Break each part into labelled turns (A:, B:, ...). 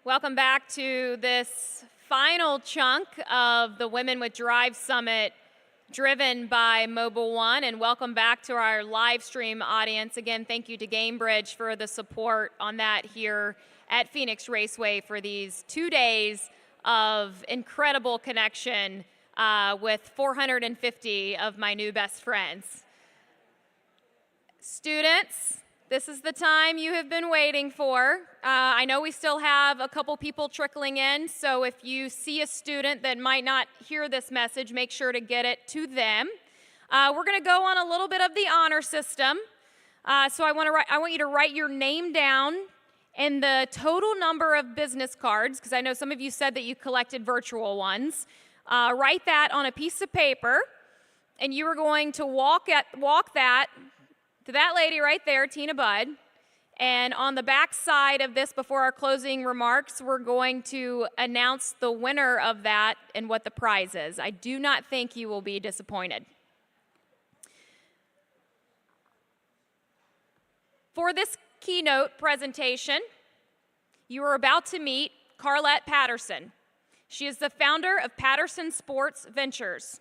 A: Welcome back to this final chunk of the Women with Drive Summit driven by Mobil 1, and welcome back to our live stream audience. Again, thank you to Gamebridge for the support on that here at Phoenix Raceway for these 2 days of incredible connection with 450 of my new best friends. Students, this is the time you have been waiting for. I know we still have a couple people trickling in, so if you see a student that might not hear this message, make sure to get it to them. We're going to go on a little bit of the honor system. So I want you to write your name down and the total number of business cards, because I know some of you said that you collected virtual ones. Write that on a piece of paper, and you are going to walk that to that lady right there, Tina Budd. And on the back side of this, before our closing remarks, we're going to announce the winner of that and what the prize is. I do not think you will be disappointed. For this keynote presentation, you are about to meet Carlette Patterson. She is the founder of Patterson Sports Ventures.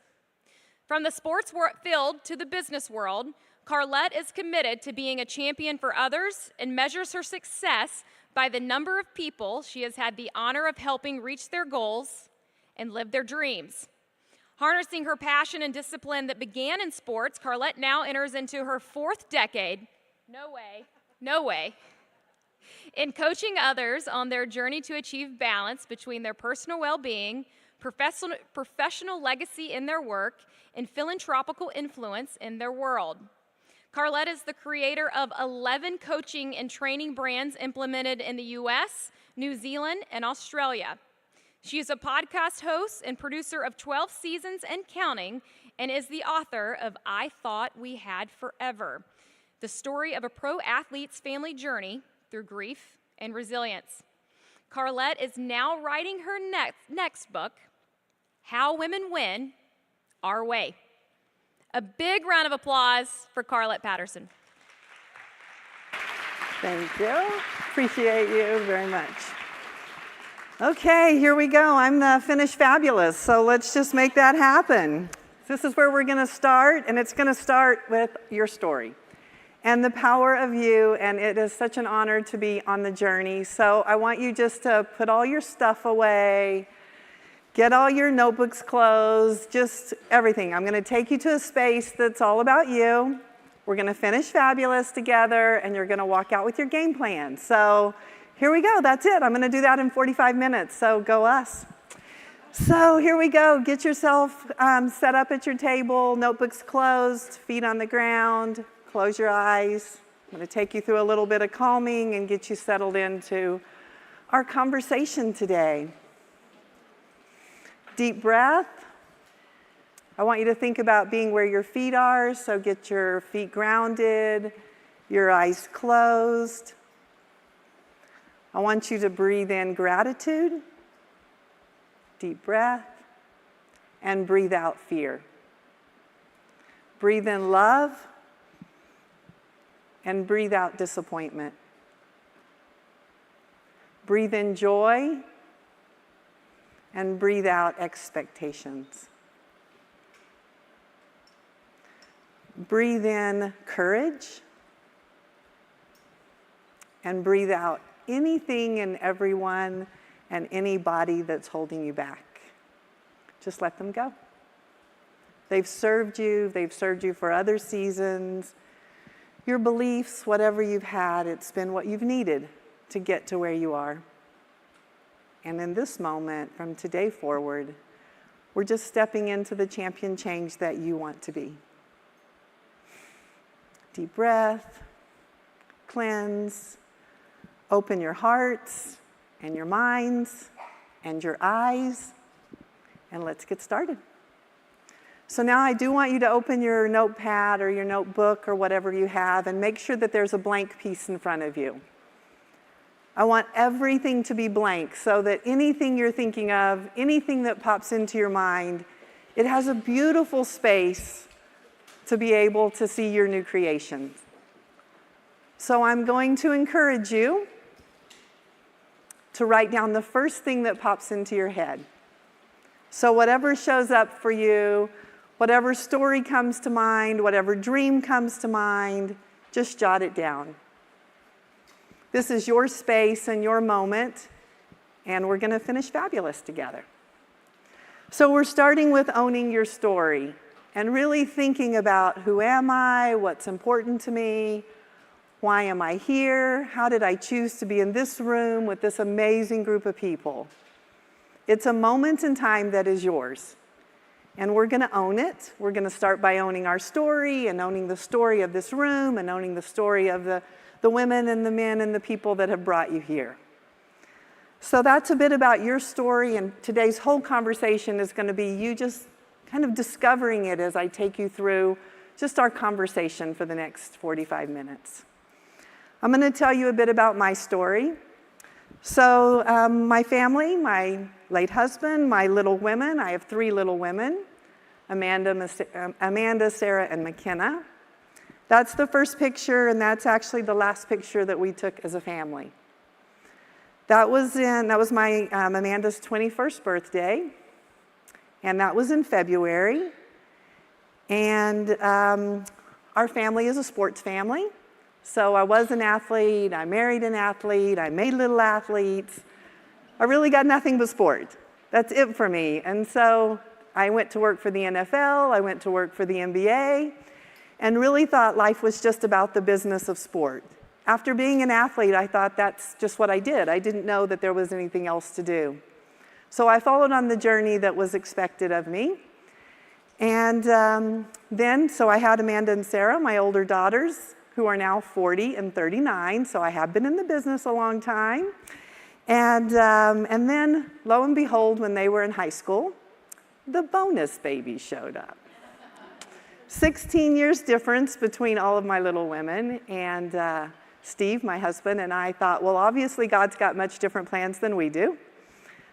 A: From the sports field to the business world, Carlette is committed to being a champion for others and measures her success by the number of people she has had the honor of helping reach their goals and live their dreams. Harnessing her passion and discipline that began in sports, Carlette now enters into her 4th decade, no way, in coaching others on their journey to achieve balance between their personal well-being, professional legacy in their work, and philanthropical influence in their world. Carlette is the creator of 11 coaching and training brands implemented in the US, New Zealand, and Australia. She is a podcast host and producer of 12 seasons and counting, and is the author of I Thought We Had Forever, the story of a pro athlete's family journey through grief and resilience. Carlette is now writing her next book, How Women Win Our Way. A big round of applause for Carlette Patterson.
B: Thank you. Appreciate you very much. Okay, here we go. I'm the finished fabulous, so let's just make that happen. This is where we're going to start, and it's going to start with your story and the power of you, and it is such an honor to be on the journey. So I want you just to put all your stuff away, get all your notebooks closed, just everything. I'm going to take you to a space that's all about you. We're going to finish fabulous together, and you're going to walk out with your game plan. So here we go. That's it. I'm going to do that in 45 minutes, so go us. So here we go. Get yourself set up at your table, notebooks closed, feet on the ground. Close your eyes. I'm going to take you through a little bit of calming and get you settled into our conversation today. Deep breath. I want you to think about being where your feet are, so get your feet grounded, your eyes closed. I want you to breathe in gratitude, deep breath, and breathe out fear. Breathe in love, and breathe out disappointment. Breathe in joy, and breathe out expectations. Breathe in courage, and breathe out anything and everyone and anybody that's holding you back. Just let them go. They've served you for other seasons. Your beliefs, whatever you've had, it's been what you've needed to get to where you are. And in this moment, from today forward, we're just stepping into the champion change that you want to be. Deep breath, cleanse, open your hearts and your minds and your eyes, and let's get started. So now I do want you to open your notepad or your notebook or whatever you have and make sure that there's a blank piece in front of you. I want everything to be blank so that anything you're thinking of, anything that pops into your mind, it has a beautiful space to be able to see your new creations. So I'm going to encourage you to write down the first thing that pops into your head. So whatever shows up for you, whatever story comes to mind, whatever dream comes to mind, just jot it down. This is your space and your moment, and we're going to finish fabulous together. So we're starting with owning your story and really thinking about who am I, what's important to me, why am I here, how did I choose to be in this room with this amazing group of people. It's a moment in time that is yours, and we're going to own it. We're going to start by owning our story and owning the story of this room and owning the story of the women and the men and the people that have brought you here. So that's a bit about your story, and today's whole conversation is going to be you just kind of discovering it as I take you through just our conversation for the next 45 minutes. I'm going to tell you a bit about my story. So my family, my late husband, my little women, I have 3 little women, Amanda, Sarah, and McKenna. That's the first picture, and that's actually the last picture that we took as a family. That was my Amanda's 21st birthday, and that was in February. And our family is a sports family. So I was an athlete, I married an athlete, I made little athletes. I really got nothing but sport. That's it for me. And so I went to work for the NFL, I went to work for the NBA, and really thought life was just about the business of sport. After being an athlete, I thought that's just what I did. I didn't know that there was anything else to do. So I followed on the journey that was expected of me. And so I had Amanda and Sarah, my older daughters, who are now 40 and 39, so I have been in the business a long time. And then, lo and behold, when they were in high school, the bonus baby showed up. 16 years difference between all of my little women, and Steve, my husband, and I thought, well, obviously God's got much different plans than we do.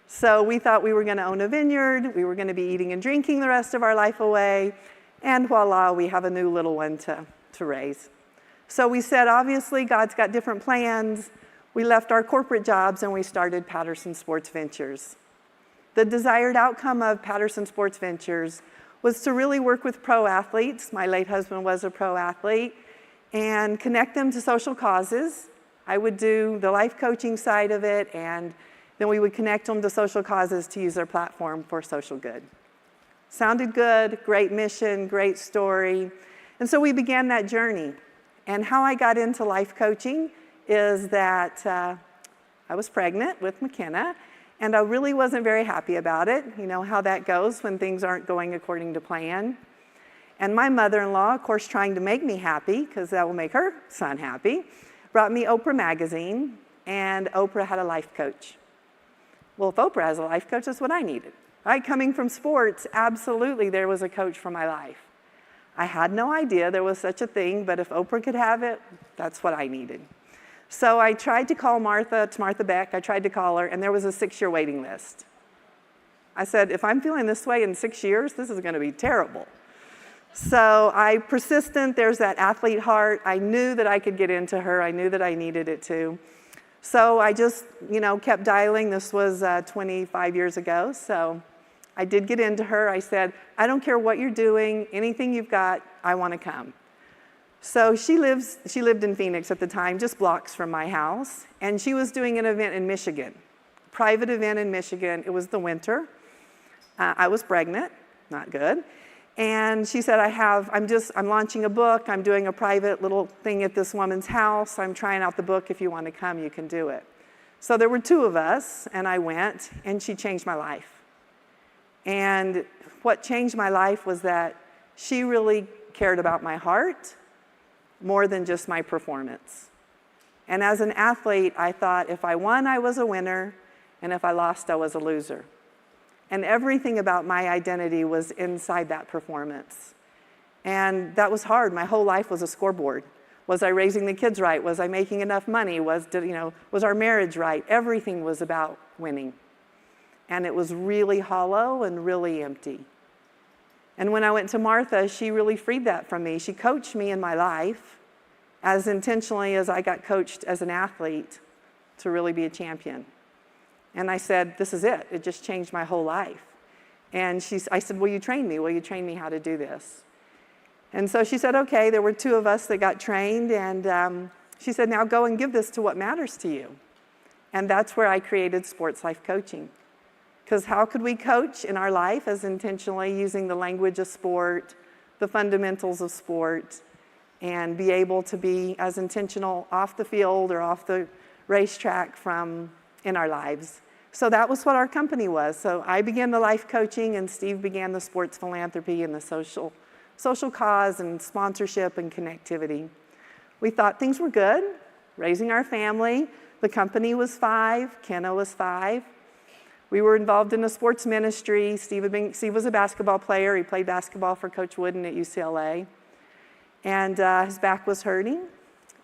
B: So we thought we were going to own a vineyard, we were going to be eating and drinking the rest of our life away, and voila, we have a new little one to raise. So we said, obviously, God's got different plans. We left our corporate jobs and we started Patterson Sports Ventures. The desired outcome of Patterson Sports Ventures was to really work with pro athletes. My late husband was a pro athlete, and connect them to social causes. I would do the life coaching side of it, and then we would connect them to social causes to use their platform for social good. Sounded good, great mission, great story. And so we began that journey. And how I got into life coaching is that I was pregnant with McKenna, and I really wasn't very happy about it. You know how that goes when things aren't going according to plan. And my mother-in-law, of course, trying to make me happy, because that will make her son happy, brought me Oprah magazine, and Oprah had a life coach. Well, if Oprah has a life coach, that's what I needed. Right? Coming from sports, absolutely there was a coach for my life. I had no idea there was such a thing, but if Oprah could have it, that's what I needed. So I tried to call Martha, it's Martha Beck, I tried to call her, and there was a 6-year waiting list. I said, if I'm feeling this way in 6 years, this is gonna be terrible. So I persistent, there's that athlete heart. I knew that I could get into her, I knew that I needed it to. So I just, kept dialing. This was 25 years ago, so I did get into her. I said, I don't care what you're doing, anything you've got, I want to come. So she lived in Phoenix at the time, just blocks from my house, and she was doing an event in Michigan, private event in Michigan. It was the winter. I was pregnant, not good. And she said, I'm launching a book, I'm doing a private little thing at this woman's house, I'm trying out the book, if you want to come, you can do it. So there were 2 of us, and I went, and she changed my life. And what changed my life was that she really cared about my heart more than just my performance. And as an athlete, I thought if I won, I was a winner, and if I lost, I was a loser. And everything about my identity was inside that performance. And that was hard. My whole life was a scoreboard. Was I raising the kids right? Was I making enough money? Was our marriage right? Everything was about winning. And it was really hollow and really empty. And when I went to Martha, she really freed that from me. She coached me in my life as intentionally as I got coached as an athlete to really be a champion. And I said, this is it. It just changed my whole life. And I said, will you train me? Will you train me how to do this? And so she said, okay. There were 2 of us that got trained. And she said, now go and give this to what matters to you. And that's where I created Sports Life Coaching. Because how could we coach in our life as intentionally using the language of sport, the fundamentals of sport, and be able to be as intentional off the field or off the racetrack in our lives. So that was what our company was. So I began the life coaching, and Steve began the sports philanthropy and the social cause and sponsorship and connectivity. We thought things were good, raising our family. The company was 5, Kenna was 5. We were involved in a sports ministry. Steve was a basketball player. He played basketball for Coach Wooden at UCLA. And his back was hurting.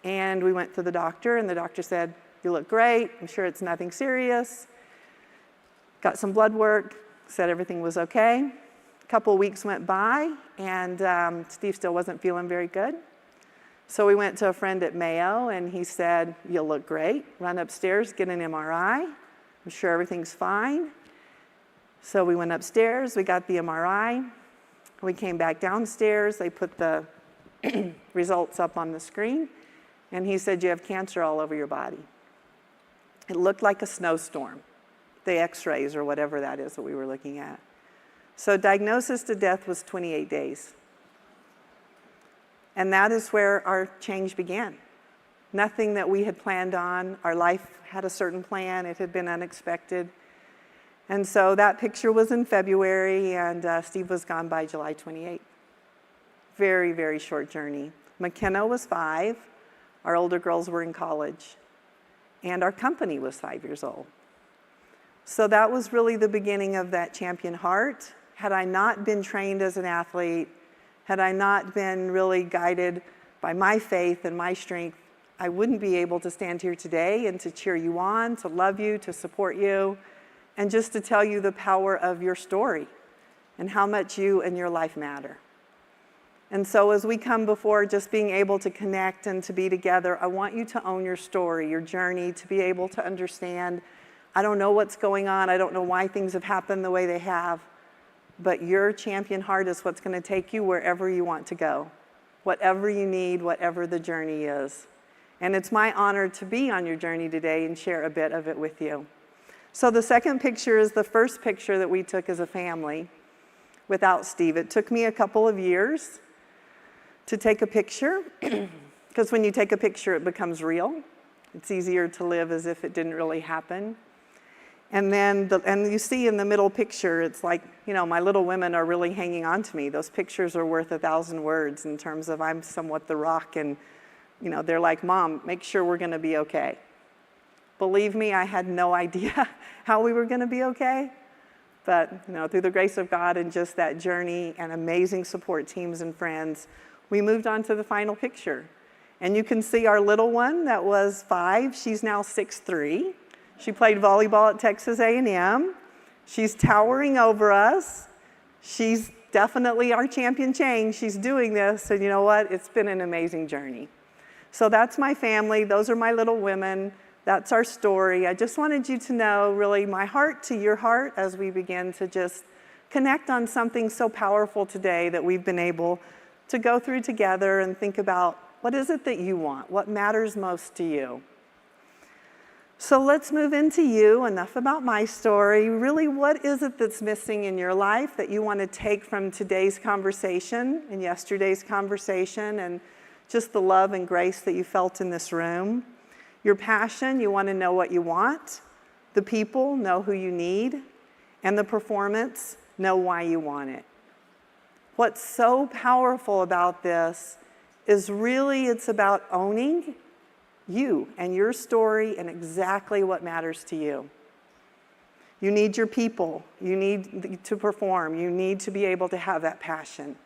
B: And we went to the doctor, and the doctor said, you look great. I'm sure it's nothing serious. Got some blood work, said everything was okay. A couple of weeks went by, and Steve still wasn't feeling very good. So we went to a friend at Mayo, and he said, you'll look great. Run upstairs, get an MRI. I'm sure everything's fine. So we went upstairs, we got the MRI. We came back downstairs, they put the results up on the screen, and he said, you have cancer all over your body. It looked like a snowstorm, the x-rays or whatever that is that we were looking at. So diagnosis to death was 28 days. And that is where our change began. Nothing that we had planned on. Our life had a certain plan. It had been unexpected. And so that picture was in February, and Steve was gone by July 28th. Very, very short journey. McKenna was 5. Our older girls were in college. And our company was 5 years old. So that was really the beginning of that champion heart. Had I not been trained as an athlete, had I not been really guided by my faith and my strength, I wouldn't be able to stand here today and to cheer you on, to love you, to support you, and just to tell you the power of your story and how much you and your life matter. And so as we come before just being able to connect and to be together, I want you to own your story, your journey, to be able to understand, I don't know what's going on, I don't know why things have happened the way they have, but your champion heart is what's going to take you wherever you want to go, whatever you need, whatever the journey is. And it's my honor to be on your journey today and share a bit of it with you. So the second picture is the first picture that we took as a family without Steve. It took me a couple of years to take a picture, because when you take a picture, it becomes real. It's easier to live as if it didn't really happen. And then, you see in the middle picture, it's like, my little women are really hanging on to me. Those pictures are worth 1,000 words in terms of I'm somewhat the rock, and they're like, Mom, make sure we're gonna be okay. Believe me, I had no idea how we were gonna be okay. But through the grace of God and just that journey and amazing support teams and friends, we moved on to the final picture. And you can see our little one that was 5, she's now 6'3". She played volleyball at Texas A&M. She's towering over us. She's definitely our champion change. She's doing this, and you know what? It's been an amazing journey. So that's my family. Those are my little women. That's our story. I just wanted you to know really my heart to your heart as we begin to just connect on something so powerful today that we've been able to go through together and think about what is it that you want? What matters most to you? So let's move into you. Enough about my story. Really, what is it that's missing in your life that you want to take from today's conversation and yesterday's conversation and just the love and grace that you felt in this room? Your passion, you want to know what you want. The people, know who you need. And the performance, know why you want it. What's so powerful about this is really it's about owning you and your story and exactly what matters to you. You need your people. You need to perform. You need to be able to have that passion.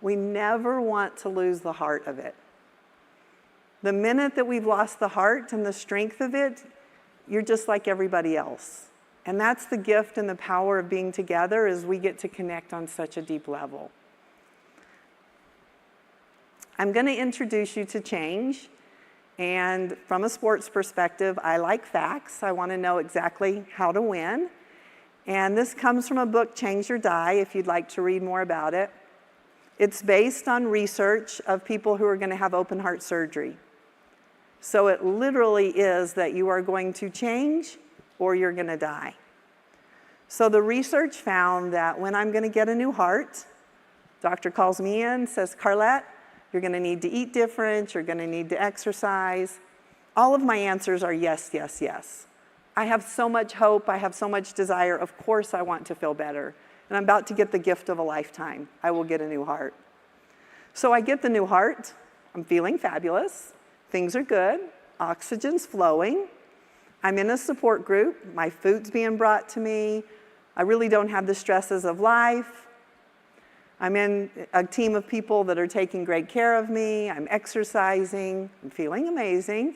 B: We never want to lose the heart of it. The minute that we've lost the heart and the strength of it, you're just like everybody else. And that's the gift and the power of being together, is we get to connect on such a deep level. I'm going to introduce you to change. And from a sports perspective, I like facts. I want to know exactly how to win. And this comes from a book, Change or Die, if you'd like to read more about it. It's based on research of people who are going to have open heart surgery. So it literally is that you are going to change or you're going to die. So the research found that when I'm going to get a new heart, doctor calls me in, says, Carlette, you're going to need to eat different, you're going to need to exercise. All of my answers are yes, yes, yes. I have so much hope, I have so much desire, of course I want to feel better. And I'm about to get the gift of a lifetime. I will get a new heart. So I get the new heart, I'm feeling fabulous, things are good, oxygen's flowing, I'm in a support group, my food's being brought to me, I really don't have the stresses of life. I'm in a team of people that are taking great care of me. I'm exercising. I'm feeling amazing.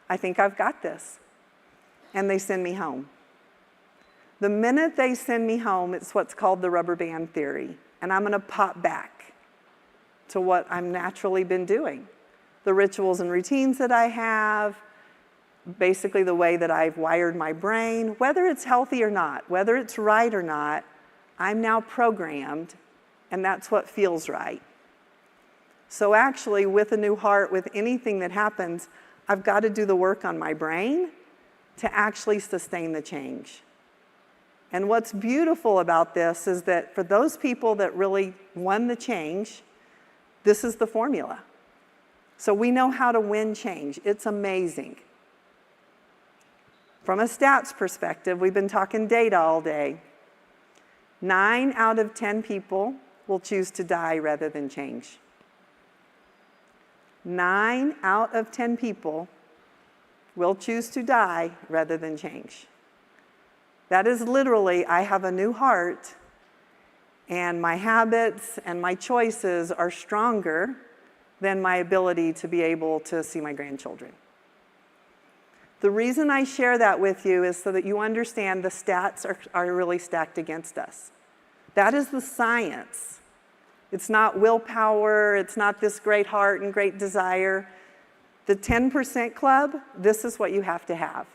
B: I think I've got this. And they send me home. The minute they send me home, it's what's called the rubber band theory. And I'm going to pop back to what I've naturally been doing. The rituals and routines that I have, basically the way that I've wired my brain, whether it's healthy or not, whether it's right or not, I'm now programmed. And that's what feels right. So actually, with a new heart, with anything that happens, I've got to do the work on my brain to actually sustain the change. And what's beautiful about this is that for those people that really won the change, this is the formula. So we know how to win change. It's amazing. From a stats perspective, we've been talking data all day. 9 out of 10 people will choose to die rather than change. 9 out of 10 people will choose to die rather than change. That is literally, I have a new heart, and my habits and my choices are stronger than my ability to be able to see my grandchildren. The reason I share that with you is so that you understand the stats are really stacked against us. That is the science. It's not willpower, it's not this great heart and great desire. The 10% club, this is what you have to have.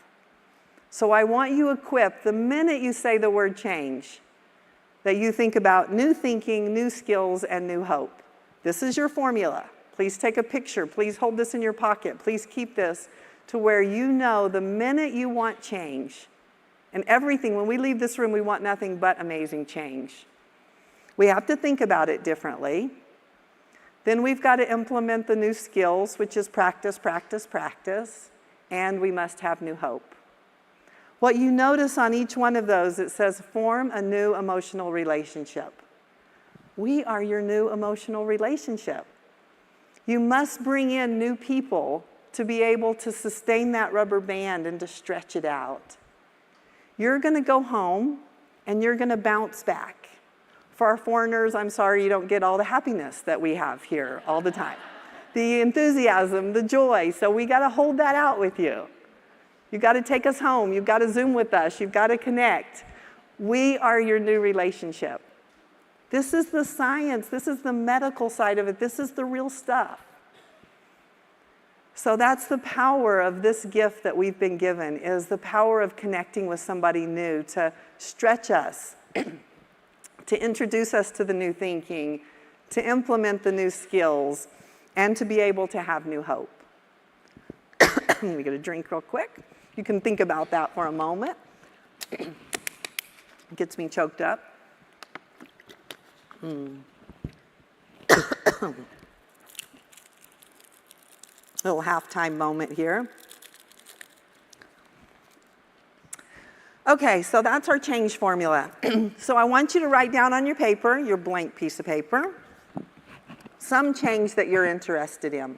B: So I want you equipped, the minute you say the word change, that you think about new thinking, new skills, and new hope. This is your formula. Please take a picture. Please hold this in your pocket. Please keep this to where you know the minute you want change, and everything, when we leave this room, we want nothing but amazing change. We have to think about it differently. Then we've got to implement the new skills, which is practice, practice, practice, and we must have new hope. What you notice on each one of those, it says form a new emotional relationship. We are your new emotional relationship. You must bring in new people to be able to sustain that rubber band and to stretch it out. You're going to go home and you're going to bounce back. For our foreigners, I'm sorry you don't get all the happiness that we have here all the time. The enthusiasm, the joy, so we got to hold that out with you. You've got to take us home. You've got to Zoom with us. You've got to connect. We are your new relationship. This is the science. This is the medical side of it. This is the real stuff. So that's the power of this gift that we've been given, is the power of connecting with somebody new to stretch us, to introduce us to the new thinking, to implement the new skills, and to be able to have new hope. Let me get a drink real quick. You can think about that for a moment. It gets me choked up. Little halftime moment here. Okay, so that's our change formula. So I want you to write down on your paper, your blank piece of paper, some change that you're interested in.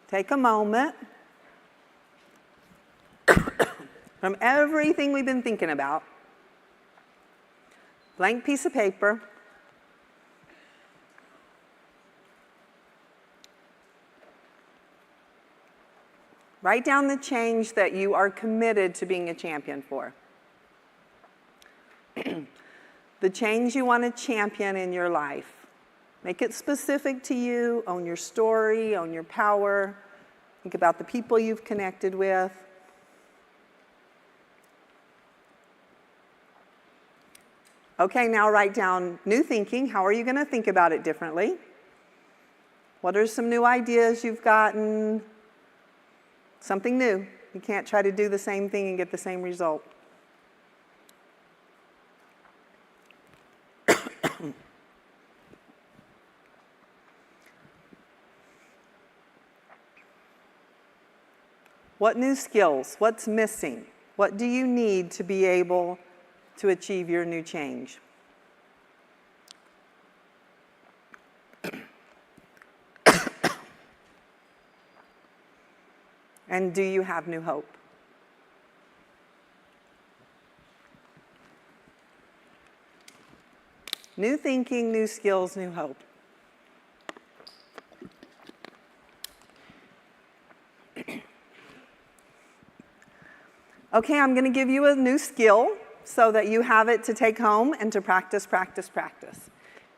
B: Take a moment. From everything we've been thinking about, blank piece of paper. Write down the change that you are committed to being a champion for. The change you want to champion in your life. Make it specific to you. Own your story, own your power. Think about the people you've connected with. Okay, now write down new thinking. How are you going to think about it differently? What are some new ideas you've gotten? Something new. You can't try to do the same thing and get the same result. What new skills? What's missing? What do you need to be able to achieve your new change? And do you have new hope? New thinking, new skills, new hope. Okay, I'm going to give you a new skill so that you have it to take home and to practice, practice, practice.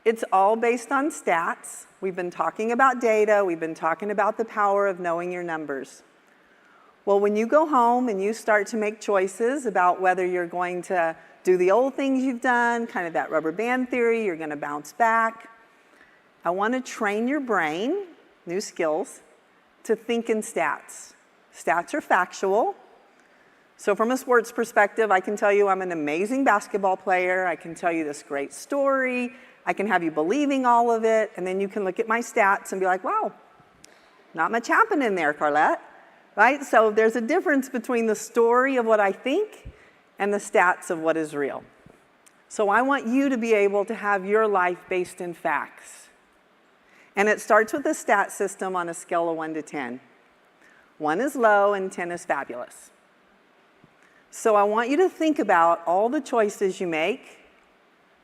B: It's all based on stats. We've been talking about data. We've been talking about the power of knowing your numbers. Well, when you go home and you start to make choices about whether you're going to do the old things you've done, kind of that rubber band theory, you're going to bounce back, I want to train your brain, new skills, to think in stats. Stats are factual. So from a sports perspective, I can tell you I'm an amazing basketball player. I can tell you this great story. I can have you believing all of it. And then you can look at my stats and be like, wow, not much happened in there, Carlette. Right? So there's a difference between the story of what I think and the stats of what is real. So I want you to be able to have your life based in facts. And it starts with a stat system on a scale of 1 to 10. 1 is low and 10 is fabulous. So I want you to think about all the choices you make,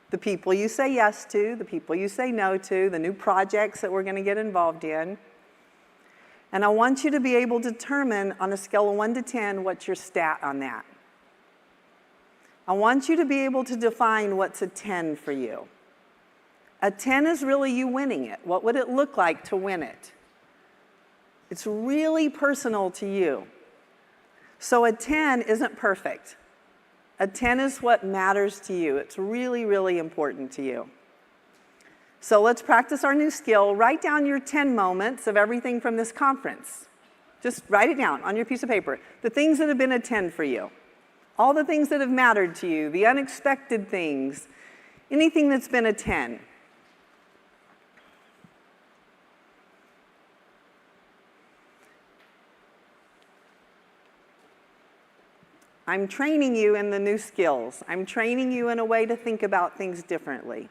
B: the people you say yes to, the people you say no to, the new projects that we're going to get involved in. And I want you to be able to determine on a scale of 1 to 10 what's your stat on that. I want you to be able to define what's a 10 for you. A 10 is really you winning it. What would it look like to win it? It's really personal to you. So a 10 isn't perfect. A 10 is what matters to you. It's really, really important to you. So let's practice our new skill. Write down your 10 moments of everything from this conference. Just write it down on your piece of paper. The things that have been a 10 for you. All the things that have mattered to you. The unexpected things. Anything that's been a 10. I'm training you in the new skills. I'm training you in a way to think about things differently.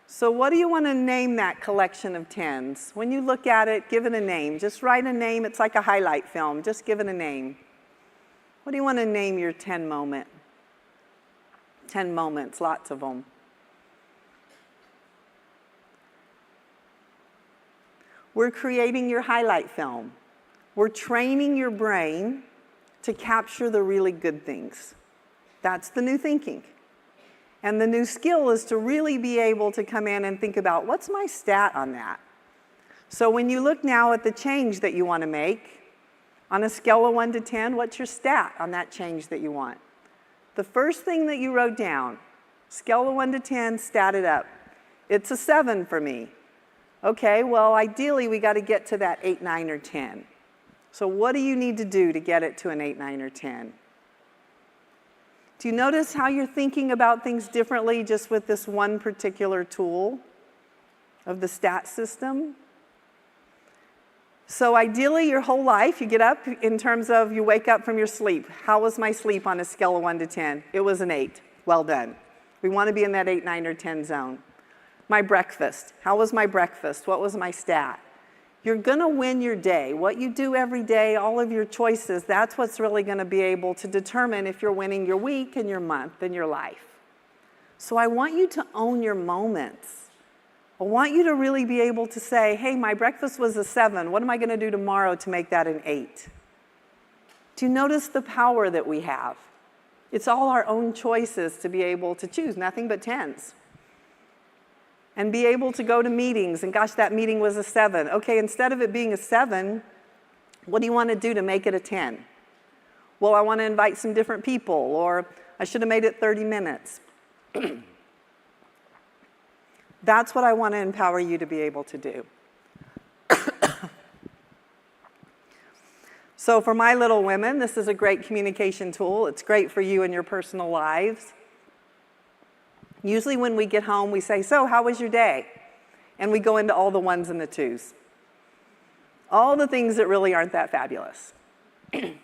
B: So what do you want to name that collection of 10s? When you look at it, give it a name. Just write a name. It's like a highlight film. Just give it a name. What do you want to name your 10 moment? 10 moments, lots of them. We're creating your highlight film. We're training your brain to capture the really good things. That's the new thinking. And the new skill is to really be able to come in and think about, what's my stat on that? So when you look now at the change that you want to make, on a scale of 1 to 10, what's your stat on that change that you want? The first thing that you wrote down, scale of 1 to 10, stat it up. It's a 7 for me. Okay, well, ideally, we got to get to that 8, 9, or 10. So what do you need to do to get it to an 8, 9, or 10? Do you notice how you're thinking about things differently just with this one particular tool of the stat system? So ideally, your whole life, you get up in terms of you wake up from your sleep. How was my sleep on a scale of 1 to 10? It was an 8. Well done. We want to be in that 8, 9, or 10 zone. My breakfast. How was my breakfast? What was my stat? You're going to win your day. What you do every day, all of your choices, that's what's really going to be able to determine if you're winning your week and your month and your life. So I want you to own your moments. I want you to really be able to say, hey, my breakfast was a 7. What am I going to do tomorrow to make that an 8? Do you notice the power that we have? It's all our own choices to be able to choose, nothing but 10s. And be able to go to meetings, and gosh, that meeting was a 7. Okay, instead of it being a 7, what do you want to do to make it a 10? Well, I want to invite some different people, or I should have made it 30 minutes. That's what I want to empower you to be able to do. So for my little women, this is a great communication tool. It's great for you in your personal lives. Usually when we get home, we say, so how was your day? And we go into all the 1s and the 2s. All the things that really aren't that fabulous. And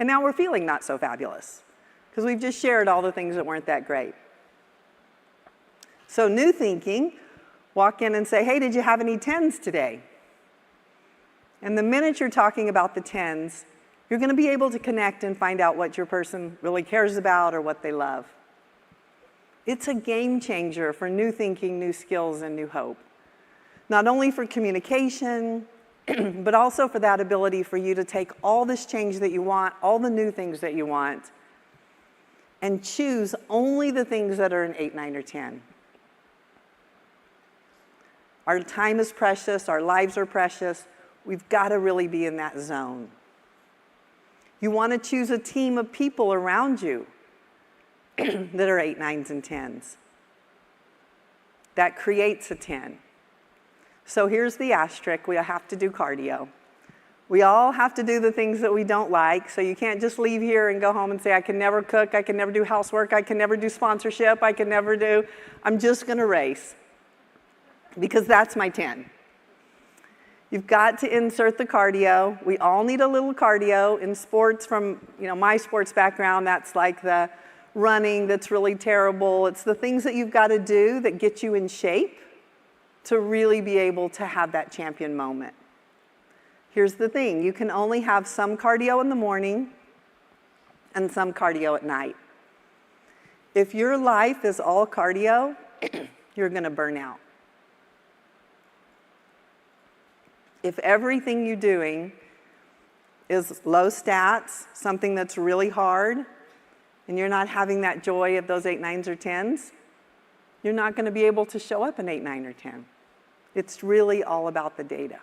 B: now we're feeling not so fabulous because we've just shared all the things that weren't that great. So new thinking, walk in and say, hey, did you have any 10s today? And the minute you're talking about the 10s, you're going to be able to connect and find out what your person really cares about or what they love. It's a game changer for new thinking, new skills, and new hope. Not only for communication, but also for that ability for you to take all this change that you want, all the new things that you want, and choose only the things that are an 8, 9, or 10. Our time is precious, our lives are precious. We've got to really be in that zone. You want to choose a team of people around you that are 8, 9s, and 10s. That creates a 10. So here's the asterisk. We have to do cardio. We all have to do the things that we don't like, so you can't just leave here and go home and say, I can never cook, I can never do housework, I can never do sponsorship, I'm just going to race. Because that's my 10. You've got to insert the cardio. We all need a little cardio. In sports, from my sports background, that's like the running that's really terrible. It's the things that you've got to do that get you in shape to really be able to have that champion moment. Here's the thing. You can only have some cardio in the morning and some cardio at night. If your life is all cardio, you're going to burn out. If everything you're doing is low stats, something that's really hard, and you're not having that joy of those 8, 9s, or 10s, you're not going to be able to show up an 8, 9, or 10. It's really all about the data.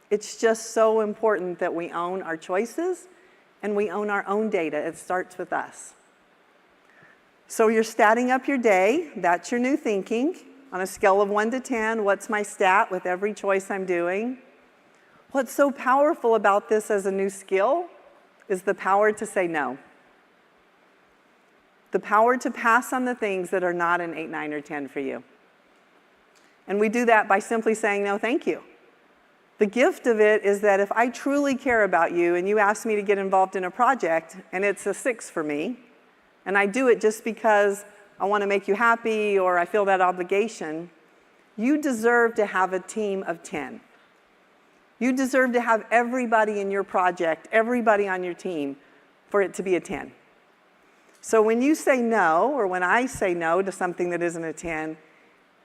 B: It's just so important that we own our choices and we own our own data. It starts with us. So you're statting up your day. That's your new thinking. On a scale of 1 to 10, what's my stat with every choice I'm doing? What's so powerful about this as a new skill is the power to say no. The power to pass on the things that are not an 8, 9, or 10 for you. And we do that by simply saying, no, thank you. The gift of it is that if I truly care about you and you ask me to get involved in a project and it's a 6 for me, and I do it just because I want to make you happy or I feel that obligation, you deserve to have a team of 10. You deserve to have everybody in your project, everybody on your team, for it to be a 10. So when you say no, or when I say no to something that isn't a 10,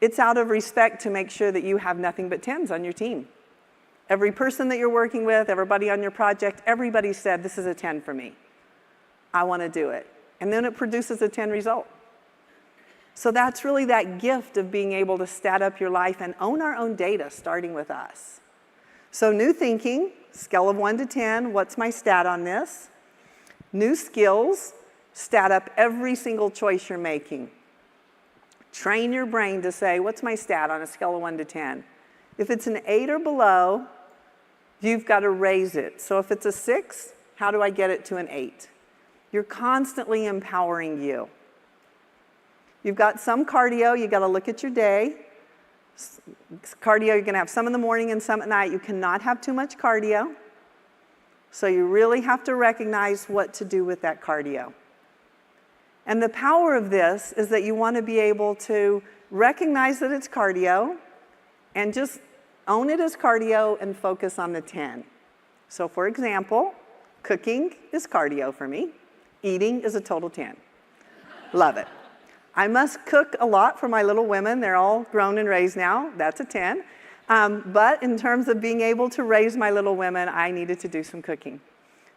B: it's out of respect to make sure that you have nothing but 10s on your team. Every person that you're working with, everybody on your project, everybody said, this is a 10 for me. I want to do it. And then it produces a 10 result. So that's really that gift of being able to stat up your life and own our own data, starting with us. So new thinking, scale of 1 to 10, what's my stat on this? New skills, stat up every single choice you're making. Train your brain to say, what's my stat on a scale of 1 to 10? If it's an 8 or below, you've got to raise it. So if it's a 6, how do I get it to an 8? You're constantly empowering you. You've got some cardio, you've got to look at your day. Cardio, you're going to have some in the morning and some at night. You cannot have too much cardio. So you really have to recognize what to do with that cardio. And the power of this is that you want to be able to recognize that it's cardio and just own it as cardio and focus on the 10. So for example, cooking is cardio for me. Eating is a total 10. Love it. I must cook a lot for my little women. They're all grown and raised now. That's a 10. But in terms of being able to raise my little women, I needed to do some cooking.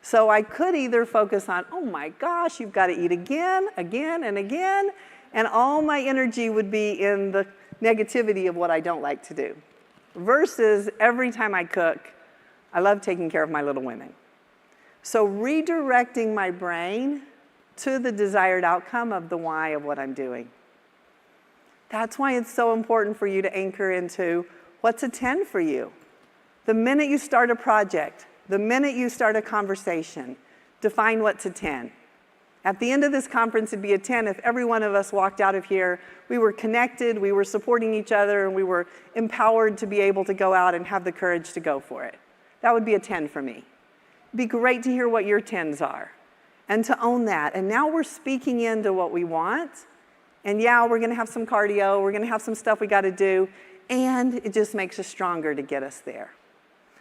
B: So I could either focus on, oh my gosh, you've got to eat again, again, and again, and all my energy would be in the negativity of what I don't like to do. Versus every time I cook, I love taking care of my little women. So redirecting my brain to the desired outcome of the why of what I'm doing. That's why it's so important for you to anchor into what's a 10 for you. The minute you start a project, the minute you start a conversation, define what's a 10. At the end of this conference, it'd be a 10 if every one of us walked out of here, we were connected, we were supporting each other, and we were empowered to be able to go out and have the courage to go for it. That would be a 10 for me. It'd be great to hear what your 10s are and to own that. And now we're speaking into what we want. And yeah, we're going to have some cardio, we're going to have some stuff we got to do, and it just makes us stronger to get us there.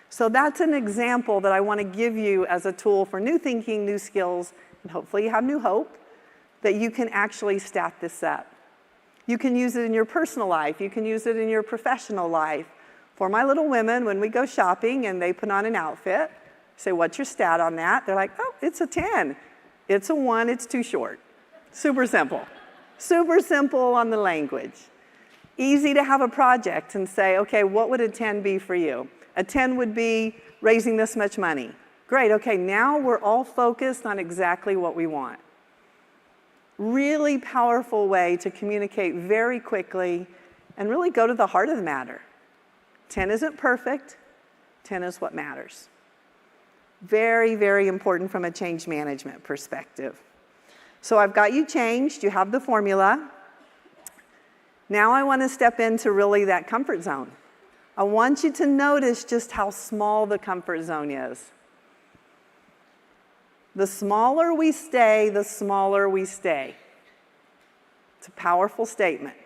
B: So that's an example that I want to give you as a tool for new thinking, new skills, and hopefully you have new hope, that you can actually stack this up. You can use it in your personal life. You can use it in your professional life. For my little women, when we go shopping and they put on an outfit, say, what's your stat on that? They're like, oh, it's a 10. It's a 1, it's too short. Super simple. Super simple on the language. Easy to have a project and say, okay, what would a 10 be for you? A 10 would be raising this much money. Great, okay, now we're all focused on exactly what we want. Really powerful way to communicate very quickly and really go to the heart of the matter. 10 isn't perfect, 10 is what matters. Very, very important from a change management perspective. So I've got you changed, you have the formula. Now I want to step into really that comfort zone. I want you to notice just how small the comfort zone is. The smaller we stay, the smaller we stay. It's a powerful statement.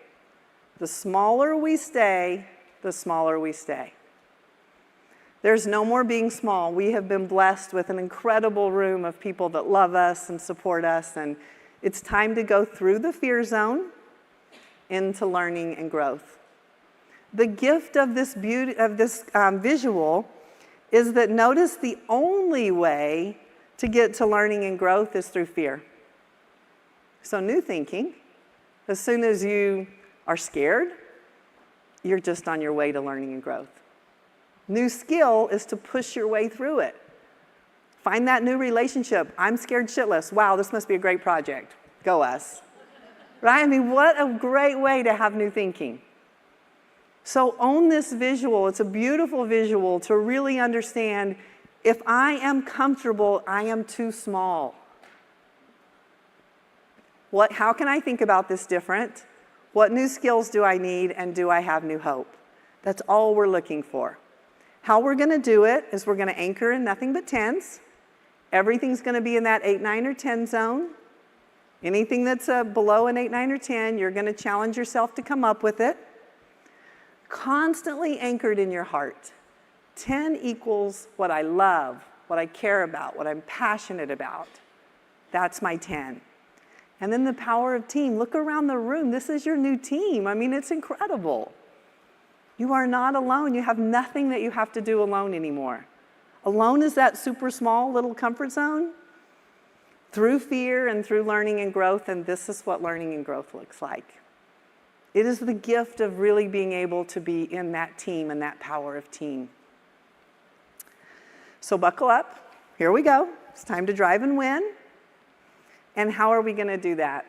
B: The smaller we stay, the smaller we stay. There's no more being small. We have been blessed with an incredible room of people that love us and support us, and it's time to go through the fear zone into learning and growth. The gift of this visual is that notice the only way to get to learning and growth is through fear. So new thinking, as soon as you are scared, you're just on your way to learning and growth. New skill is to push your way through it. Find that new relationship. I'm scared shitless. Wow, this must be a great project. Go us. Right? I mean, what a great way to have new thinking. So own this visual. It's a beautiful visual to really understand if I am comfortable, I am too small. How can I think about this different? What new skills do I need, and do I have new hope? That's all we're looking for. How we're going to do it is we're going to anchor in nothing but 10s. Everything's going to be in that 8, 9, or 10 zone. Anything that's below an 8, 9, or 10, you're going to challenge yourself to come up with it. Constantly anchored in your heart. 10 equals what I love, what I care about, what I'm passionate about. That's my 10. And then the power of team. Look around the room. This is your new team. I mean, it's incredible. You are not alone. You have nothing that you have to do alone anymore. Alone is that super small little comfort zone. Through fear and through learning and growth, and this is what learning and growth looks like. It is the gift of really being able to be in that team and that power of team. So buckle up. Here we go. It's time to drive and win. And how are we going to do that?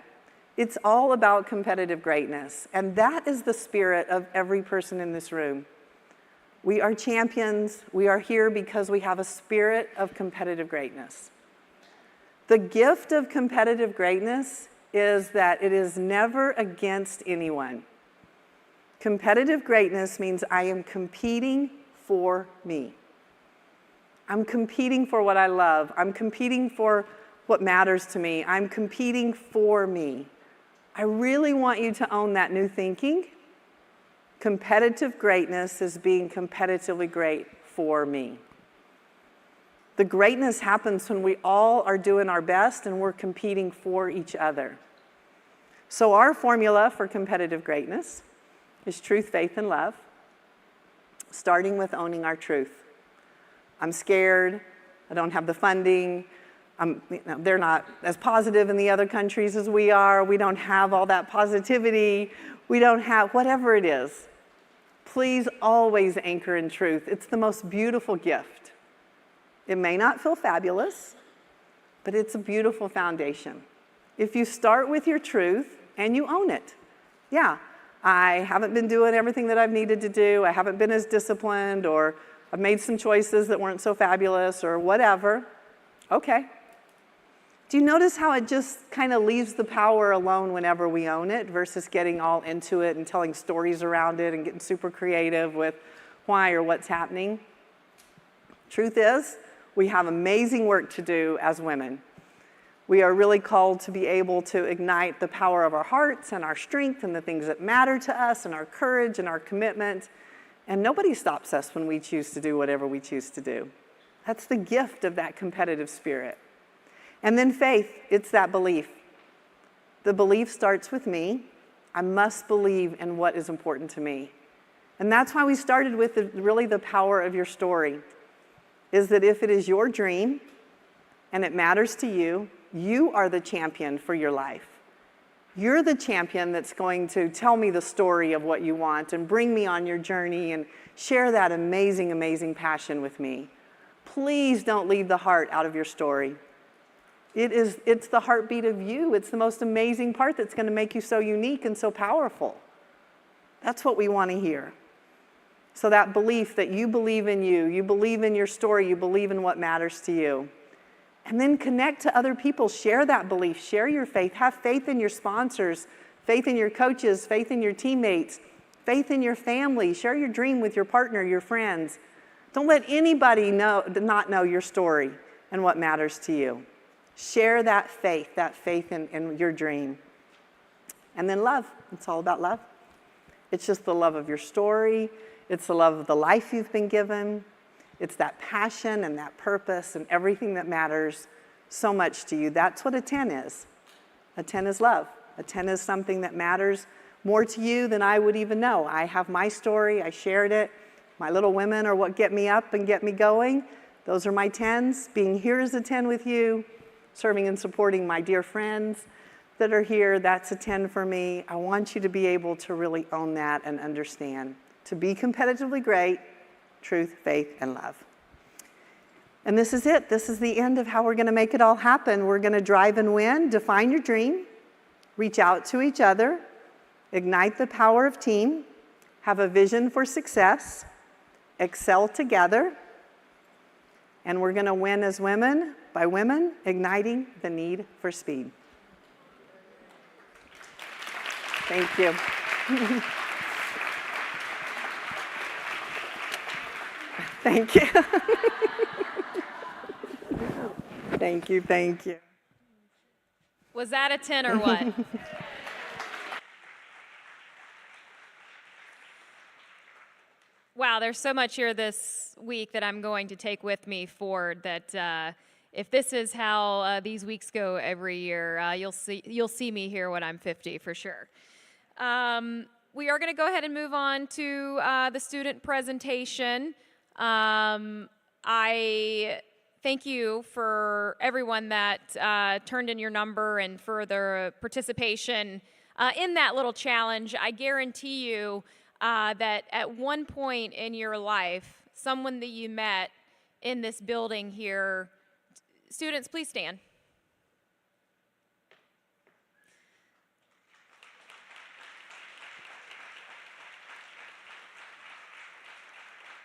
B: It's all about competitive greatness. And that is the spirit of every person in this room. We are champions. We are here because we have a spirit of competitive greatness. The gift of competitive greatness is that it is never against anyone. Competitive greatness means I am competing for me. I'm competing for what I love. I'm competing for what matters to me. I'm competing for me. I really want you to own that new thinking. Competitive greatness is being competitively great for me. The greatness happens when we all are doing our best and we're competing for each other. So our formula for competitive greatness is truth, faith, and love, starting with owning our truth. I'm scared. I don't have the funding. They're not as positive in the other countries as we are. We don't have all that positivity. We don't have whatever it is. Please always anchor in truth. It's the most beautiful gift. It may not feel fabulous, but it's a beautiful foundation. If you start with your truth and you own it, yeah, I haven't been doing everything that I've needed to do. I haven't been as disciplined, or I've made some choices that weren't so fabulous, or whatever. Okay. Do you notice how it just kind of leaves the power alone whenever we own it versus getting all into it and telling stories around it and getting super creative with why or what's happening? Truth is, we have amazing work to do as women. We are really called to be able to ignite the power of our hearts and our strength and the things that matter to us and our courage and our commitment. And nobody stops us when we choose to do whatever we choose to do. That's the gift of that competitive spirit. And then faith, it's that belief. The belief starts with me. I must believe in what is important to me. And that's why we started with really the power of your story, is that if it is your dream and it matters to you, you are the champion for your life. You're the champion that's going to tell me the story of what you want and bring me on your journey and share that amazing, amazing passion with me. Please don't leave the heart out of your story. It's the heartbeat of you. It's the most amazing part that's going to make you so unique and so powerful. That's what we want to hear. So that belief that you believe in you believe in your story, you believe in what matters to you. And then connect to other people. Share that belief. Share your faith. Have faith in your sponsors, faith in your coaches, faith in your teammates, faith in your family. Share your dream with your partner, your friends. Don't let anybody not know your story and what matters to you. Share that faith in your dream. And then love. It's all about love. It's just the love of your story. It's the love of the life you've been given. It's that passion and that purpose and everything that matters so much to you. That's what a 10 is. A 10 is love. A 10 is something that matters more to you than I would even know. I have my story. I shared it. My little women are what get me up and get me going. Those are my 10s. Being here is a 10 with you. Serving and supporting my dear friends that are here, that's a 10 for me. I want you to be able to really own that and understand. To be competitively great, truth, faith, and love. And this is it. This is the end of how we're going to make it all happen. We're going to drive and win, define your dream, reach out to each other, ignite the power of team, have a vision for success, excel together, and we're going to win as women by women igniting the need for speed. Thank you. Thank you. Thank you, thank you.
A: Was that a 10 or what? Wow, there's so much here this week that I'm going to take with me forward that if this is how these weeks go every year, you'll see me here when I'm 50 for sure. We are going to go ahead and move on to the student presentation. I thank you for everyone that turned in your number and for their participation in that little challenge. I guarantee you that at one point in your life, someone that you met in this building here, students, please stand.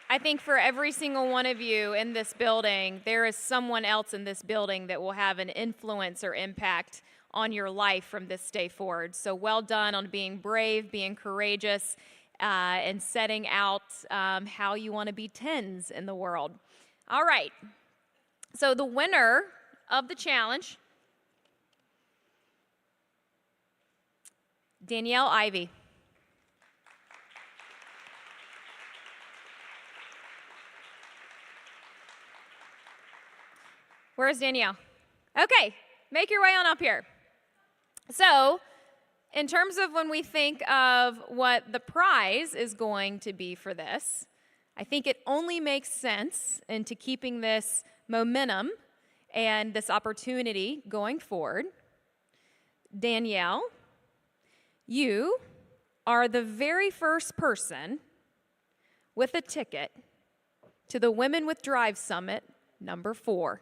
A: I think for every single one of you in this building, there is someone else in this building that will have an influence or impact on your life from this day forward. So well done on being brave, being courageous, and setting out how you want to be 10s in the world. All right. So the winner of the challenge, Danielle Ivy. Where's Danielle? Okay, make your way on up here. So, in terms of when we think of what the prize is going to be for this, I think it only makes sense into keeping this momentum and this opportunity going forward. Danielle, you are the very first person with a ticket to the Women with Drive Summit number 4.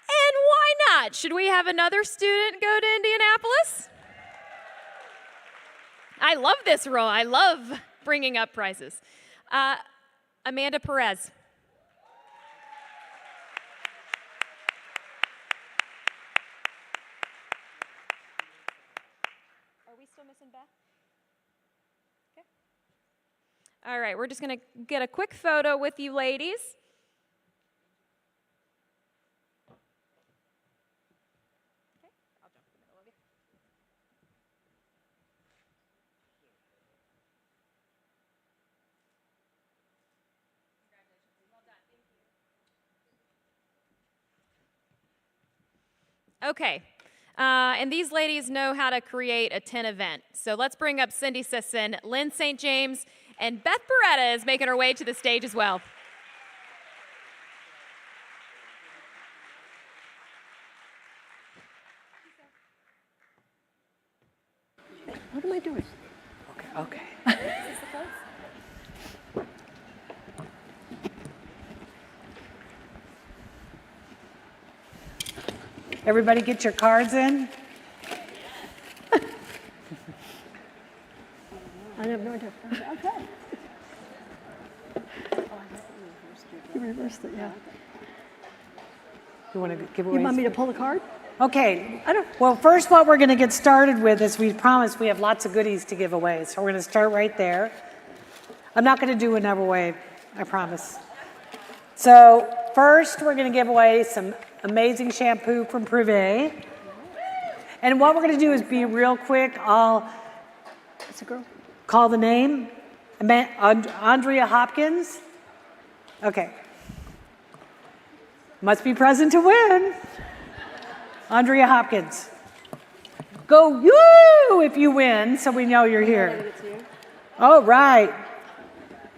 A: And why not? Should we have another student go to Indianapolis? I love this role. I love bringing up prizes. Amanda Perez. Are we still missing Beth? Okay. All right, we're just going to get a quick photo with you ladies. Okay, I'll jump in the middle of you. Congratulations. Well done. Thank you. Okay. And these ladies know how to create a 10 event. So let's bring up Cindy Sisson, Lynn St. James, and Beth Beretta is making her way to the stage as well.
C: What am I doing?
B: Okay.
C: Everybody get your cards in? I have no idea. Okay. You reversed it, yeah.
B: You want to give away?
C: You want me to pull a card?
B: Okay. Well, first what we're going to get started with is we promised we have lots of goodies to give away. So we're going to start right there. I'm not going to do another way, I promise. So first we're going to give away some amazing shampoo from Privé. And what we're going to do is be real quick. I'll
C: It's a girl.
B: call the name. Andrea Hopkins. Okay. Must be present to win. Andrea Hopkins. Go you if you win, so we know you're here. All right.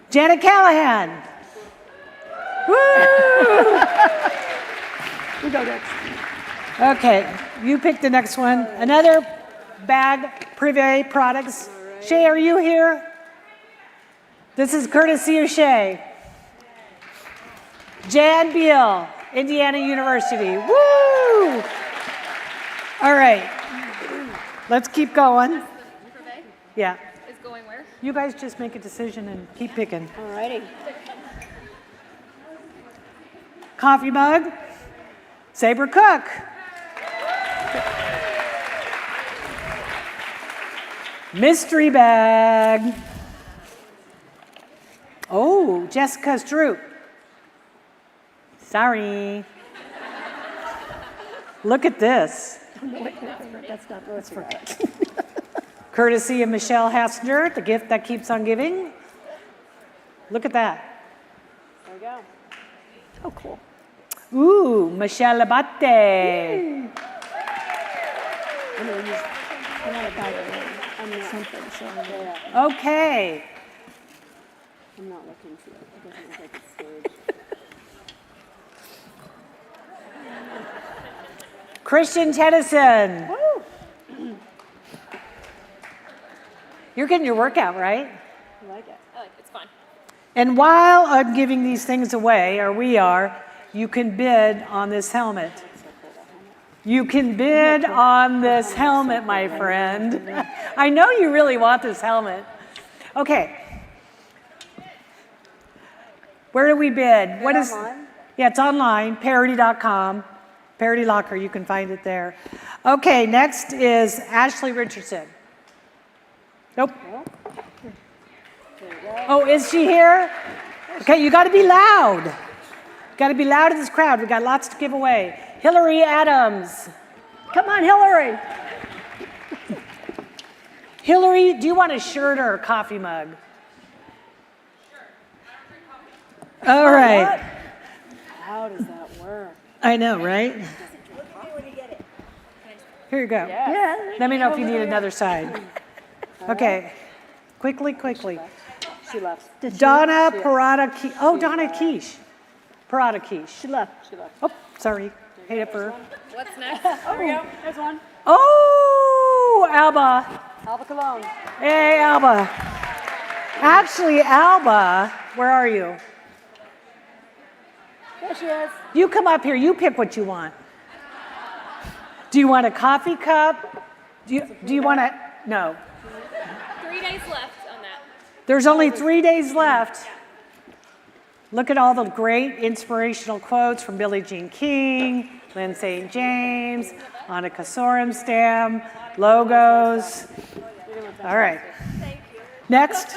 B: Janet Callahan. Woo!
C: You go next.
B: Okay, you pick the next one. Another bag, Privé products. Shay, are you here? This is courtesy of Shay. Jan Beal, Indiana University. Woo! All right, let's keep going.
A: Privé
B: Yeah,
A: is going where?
B: you guys just make a decision and keep picking.
C: All righty.
B: Coffee mug, Sabre Cook. Mystery bag. Oh, Jessica Stroop. Sorry. Look at this.
C: That's not that's for
B: Courtesy of Michelle Hassinger, the gift that keeps on giving. Look at that.
C: There we go. Oh, cool.
B: Ooh, Michelle Abate.
C: I'm going to use another bag of something, so yeah.
B: Okay.
C: I'm not looking for it. It doesn't look like it's staged.
B: Christian Tennyson.
C: Woo!
B: You're getting your workout, right?
C: I like it.
A: I like it. It's fun.
B: And while I'm giving these things away, or we are, you can bid on this helmet. You can bid on this helmet, my friend. I know you really want this helmet. Okay. Where do we bid? What is?
C: Online?
B: Yeah, it's online, parody.com. Parody Locker, you can find it there. Okay, next is Ashley Richardson. Nope. Oh, is she here? Okay, you got to be loud. Got to be loud in this crowd. We got lots to give away. Hillary Adams.
C: Come on, Hillary.
B: Hillary, do you want a shirt or a coffee mug? All right.
D: I know, right? Here you go.
C: Yeah.
D: Let me know if you need another side. Okay, quickly.
C: She left. Did she
D: Donna
C: leave?
D: Parada Quiche. Oh, Donna Quiche. Parada Quiche.
C: She left.
D: Oh, sorry. Hate it for her.
A: What's next?
C: There we go. There's one.
D: Oh, Alba.
C: Alba Cologne.
D: Hey, Alba. Actually, Alba, where are you?
C: There she is.
D: You come up here. You pick what you want. Do you want a coffee cup? Do you want to? No.
A: 3 days left on that.
D: There's only 3 days left. Look at all the great inspirational quotes from Billie Jean King, Lynn St. James, Annika Sorenstam, logos. All right. Next.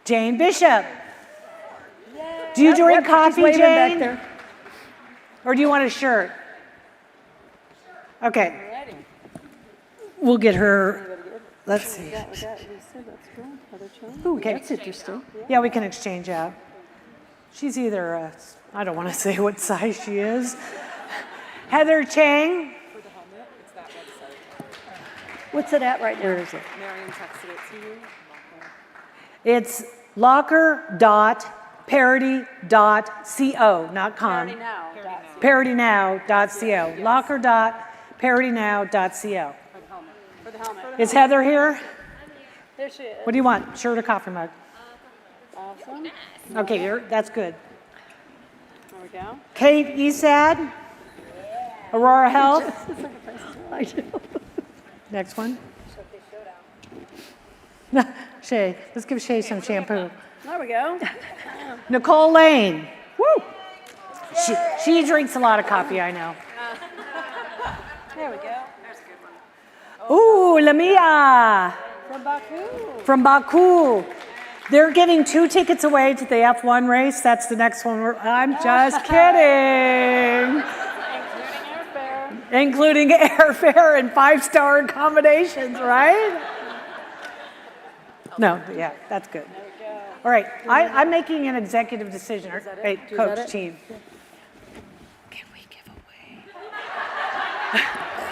D: Jane Bishop. Do you drink coffee,
C: She's waving back
D: Jane?
C: there.
D: Or do you want a shirt? Okay. We'll get her. Let's see. Okay.
C: That's interesting.
D: Yeah, we can exchange out. She's either, I don't want to say what size she is. Heather Chang.
C: What's it at right now?
D: Where is it? It's locker.parody.co, not com. Parodynow.co. Locker.parodynow.co.
C: For the helmet.
D: Is Heather here?
C: There she is.
D: What do you want? Shirt or coffee mug?
C: Awesome.
D: Okay, that's good.
C: There we go.
D: Kate Esad. Aurora Health.
C: I do.
D: Next one. Shay. Let's give Shay some shampoo.
C: There we go.
D: Nicole Lane. Woo! She drinks a lot of coffee, I know.
C: There we go.
D: Ooh, Lamia
C: From Baku.
D: from Baku. They're giving 2 tickets away to the F1 race. That's the next one. I'm just kidding.
C: Including airfare.
D: Including airfare and 5-star accommodations, right? No, yeah, that's good. All right, I'm making an executive decision. Hey, coach, team. Can we give away?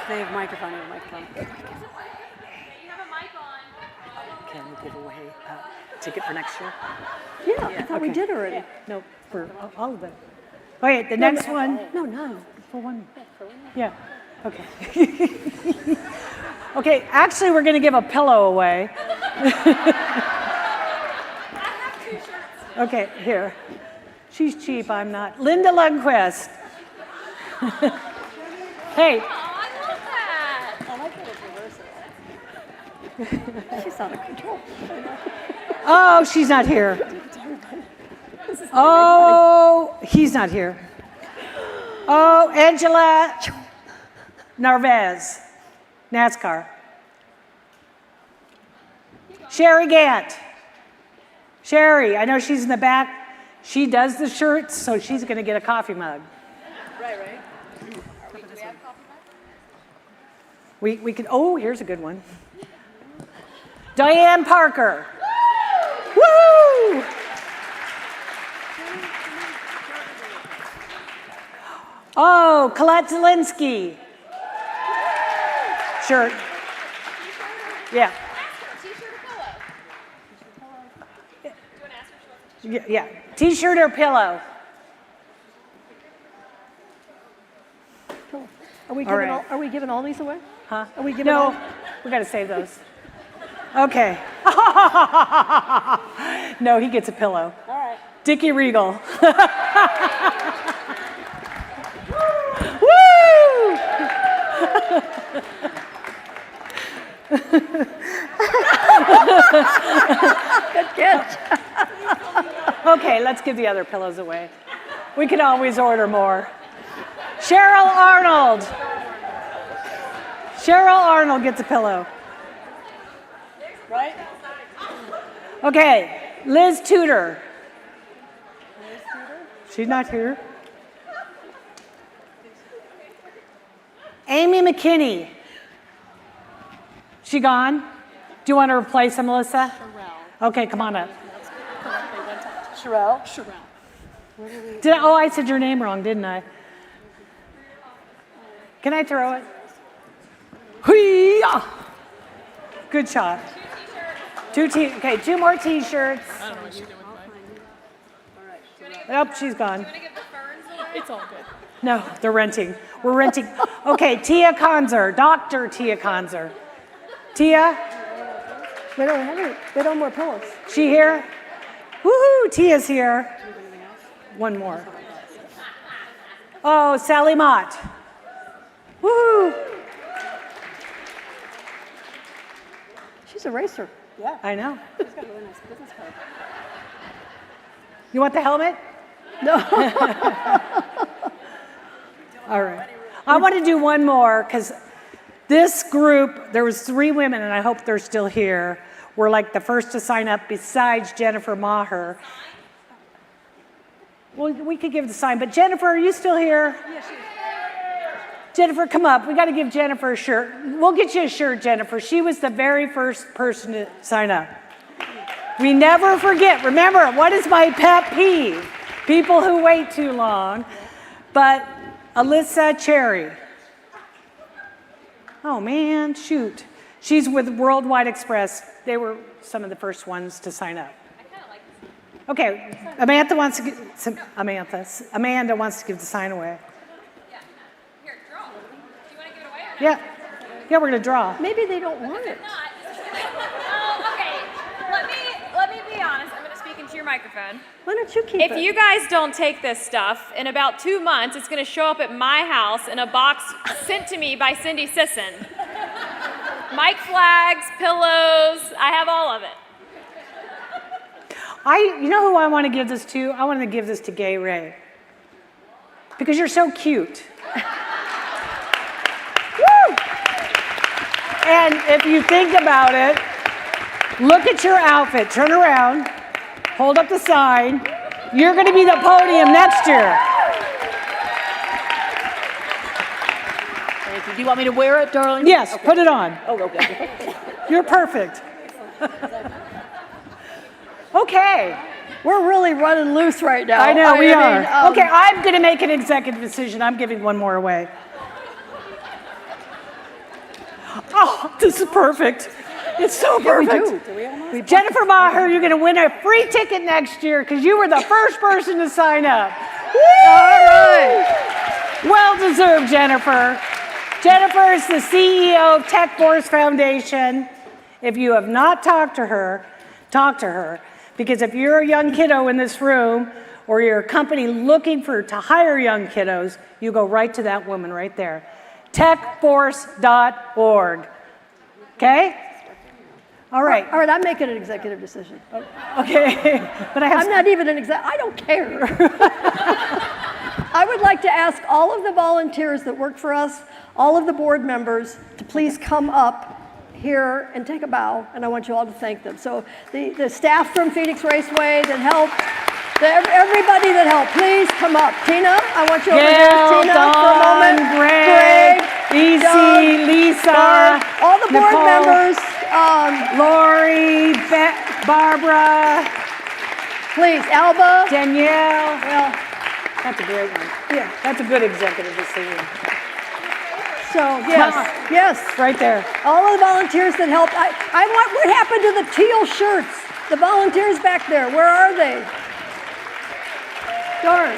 C: They have microphone. They have microphone.
A: You have a mic on.
D: Can we give away a ticket for next year?
C: Yeah, I thought we
D: Okay.
C: did already.
D: No, for all of them. Okay, the next one.
C: No.
D: For one. Yeah, okay. Okay, actually, we're going to give a pillow away. Okay, here. She's cheap, I'm not. Linda Lundquist. Hey,
A: Oh, I love that.
C: I like that it's reversal. She's out of control.
D: oh, she's not here. Oh, he's not here. Oh, Angela Narvez, NASCAR. Sherry Gant. Sherry, I know she's in the back. She does the shirts, so she's going to get a coffee mug.
C: Right.
D: We could, oh, here's a good one. Diane Parker. Woo! Oh, Colette Zelinsky. Shirt. Yeah.
A: T-shirt or pillow? Do you want to ask her if she wants a
D: Yeah. T-shirt or pillow?
C: Are we
D: All
C: giving
D: right.
C: are we giving all these away?
D: Huh?
C: Are we giving
D: No,
C: all?
D: we got to save those. Okay. No, he gets a pillow.
C: All right.
D: Dickie Regal. Woo!
C: Good catch.
D: Okay, let's give the other pillows away. We can always order more. Cheryl Arnold. Cheryl Arnold gets a pillow.
C: Right?
D: Okay, Liz Tudor. She's not here. Amy McKinney. She gone? Do you want to replace her, Melissa? Okay, come on up.
C: Sherelle.
D: Oh, I said your name wrong, didn't I? Can I throw it? Hoo-yah! Good shot. Okay, 2 more t-shirts. Oh, she's gone.
C: It's all good.
D: No, they're renting. We're renting. Okay, Tia Konzer, Dr. Tia Konzer. Tia,
C: We don't have any. We don't have more pillows.
D: she here? Woohoo, Tia's here. One more. Oh, Sally Mott. Woohoo.
C: She's a racer.
D: I know. You want the helmet?
C: No.
D: All right. I want to do one more because this group, there was 3 women, and I hope they're still here, were like the first to sign up besides Jennifer Maher. Well, we could give the sign, but Jennifer, are you still here? Yes, she is. Jennifer, come up. We got to give Jennifer a shirt. We'll get you a shirt, Jennifer. She was the very first person to sign up. We never forget. Remember, what is my pet peeve? People who wait too long. But Alyssa Cherry. Oh, man, shoot. She's with Worldwide Express. They were some of the first ones to sign up. Okay, Amanda wants to give the sign away.
A: Yeah. Here, draw. Do you want to give it away? Or
D: Yeah, yeah, we're gonna draw.
C: Maybe they don't want it.
A: not? Okay. Let me be honest. I'm going to speak into your microphone.
C: Why don't you keep
A: If
C: it?
A: you guys don't take this stuff, in about 2 months, it's going to show up at my house in a box sent to me by Cindy Sisson. Mic flags, pillows, I have all of it.
D: You know who I want to give this to? I want to give this to Gay Ray. Because you're so cute. Woo! And if you think about it, look at your outfit. Turn around. Hold up the sign. You're going to be the podium next year.
E: Thank you. Do you want me to wear it, darling?
D: Yes, put it on.
E: Oh, okay.
D: You're perfect. Okay.
C: We're really running loose right now.
D: I know, we are.
C: mean,
D: Okay, I'm going to make an executive decision. I'm giving one more away. Oh, this is perfect. It's so perfect. Jennifer Maher, you're going to win a free ticket next year because you were the first person to sign up. All right. Well deserved, Jennifer. Jennifer is the CEO of Tech Force Foundation. If you have not talked to her, talk to her. Because if you're a young kiddo in this room, or you're a company looking to hire young kiddos, you go right to that woman right there. techforce.org. Okay? All right.
C: All right, I'm making an executive decision.
D: Okay. But
C: I'm not even an I don't care. I would like to ask all of the volunteers that work for us, all of the board members, to please come up here and take a bow, and I want you all to thank them. So the staff from Phoenix Raceway that helped, everybody that helped, please come up. Tina, I want you over here. Tina, for a moment.
D: Greg, Lisa,
C: Doug,
D: Lisa,
C: Doug, all the board
D: Nicole,
C: members.
D: Lori, Barbara,
C: Please, Alba.
D: Danielle.
C: Well,
D: That's a great one.
C: yeah.
D: That's a good executive decision.
C: So yes, yes.
D: Right there.
C: All of the volunteers that helped. I want. What happened to the teal shirts? The volunteers back there. Where are they? Darn.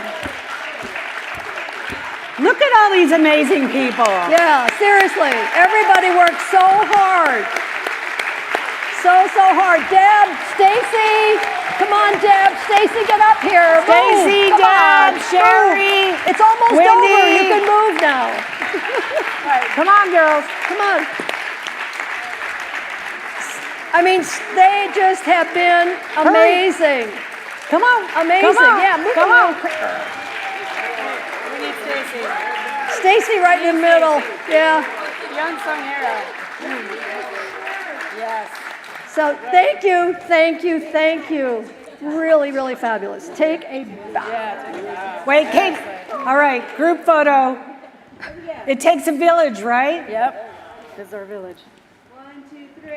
D: Look at all these amazing people.
C: Yeah, seriously. Everybody worked so hard. So hard. Deb, Stacy. Come on, Deb. Stacy, get up here.
D: Stacy,
C: Move. Come
D: Deb,
C: on.
D: Sherry,
C: Move. It's almost
D: Wendy.
C: over. You can move now.
D: Come on, girls.
C: Come on. I mean, they just have been amazing.
D: Come on.
C: Amazing.
D: Come on.
C: Yeah, move
D: Come
C: a
D: on.
C: little quicker. Stacy right in the middle. Yeah.
D: Young Sonera. Yes.
C: So thank you, thank you, thank you. Really, really fabulous. Take a bow.
D: Wait, Kate. All right, group photo. It takes a village, right?
E: Yep. This is our village.
C: 1, 2, 3.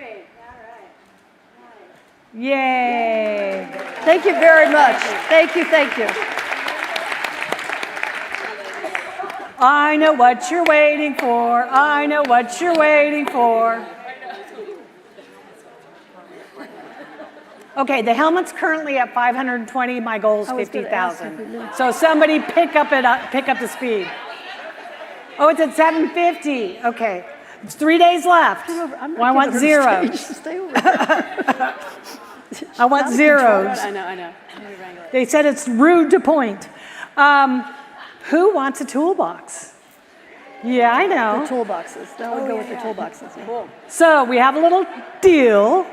C: All
D: Yay.
C: right. Thank you very much. Thank you, thank you.
D: I know what you're waiting for. I know what you're waiting for. Okay, the helmet's currently at 520. My goal is
C: I was gonna ask if
D: 50,000.
C: we knew.
D: So somebody pick up the speed. Oh, it's at 750. Okay, it's 3 days left.
C: I'm not
D: Well, I want
C: giving her
D: zeros.
C: stage. Stay over there.
D: I want zeros.
E: I know.
D: They said it's rude to point. Who wants a toolbox? Yeah, I
C: The
D: know.
C: toolboxes. Now we'll go with the toolboxes. Yeah.
E: Cool.
D: So we have a little deal